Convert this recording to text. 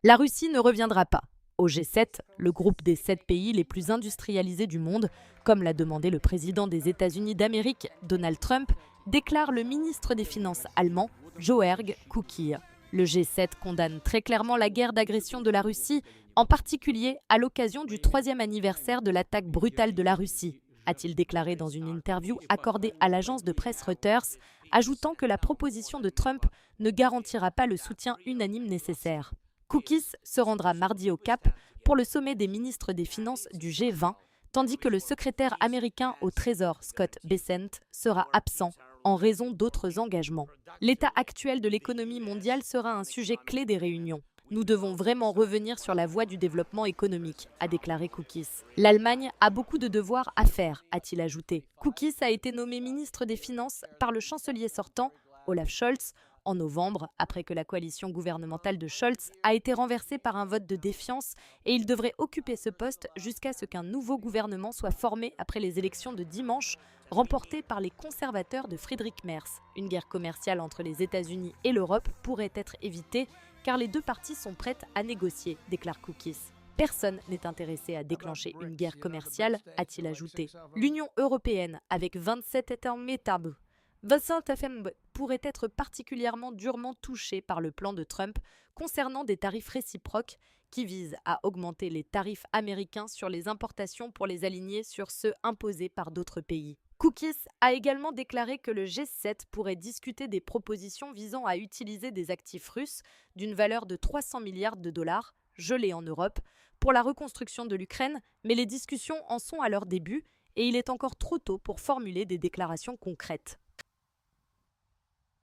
La Russie ne reviendra pas au G7, le groupe des 7 pays les plus industrialisés du monde, comme l'a demandé le président des États-Unis d'Amérique, Donald Trump, déclare le ministre des Finances allemand, Georg Kukier. Le G7 condamne très clairement la guerre d'agression de la Russie, en particulier à l'occasion du 3e anniversaire de l'attaque brutale de la Russie, a-t-il déclaré dans une interview accordée à l'agence de presse Reuters, ajoutant que la proposition de Trump ne garantira pas le soutien unanime nécessaire. Koukis se rendra mardi au Cap pour le sommet des ministres des Finances du G20, tandis que le secrétaire américain au Trésor Scott Bessent sera absent en raison d'autres engagements. L'état actuel de l'économie mondiale sera un sujet clé des réunions. Nous devons vraiment revenir sur la voie du développement économique, a déclaré Koukis. L'Allemagne a beaucoup de devoirs à faire, a-t-il ajouté. Koukis a été nommé ministre des Finances par le chancelier sortant, Olaf Scholz, en novembre, après que la coalition gouvernementale de Scholz a été renversée par un vote de défiance, et il devrait occuper ce poste jusqu'à ce qu'un nouveau gouvernement soit formé après les élections de dimanche, remportées par les conservateurs de Friedrich Merz. Une guerre commerciale entre les États-Unis et l'Europe pourrait être évitée, car les deux parties sont prêtes à négocier, déclare Koukis. Personne n'est intéressé à déclencher une guerre commerciale, a-t-il ajouté. L'Union européenne, avec 27 États membres, pourrait être particulièrement durement touchée par le plan de Trump concernant des tarifs réciproques qui visent à augmenter les tarifs américains sur les importations pour les aligner sur ceux imposés par d'autres pays. Koukis a également déclaré que le G7 pourrait discuter des propositions visant à utiliser des actifs russes d'une valeur de 300 milliards de dollars, gelés en Europe, pour la reconstruction de l'Ukraine, mais les discussions en sont à leur début et il est encore trop tôt pour formuler des déclarations concrètes.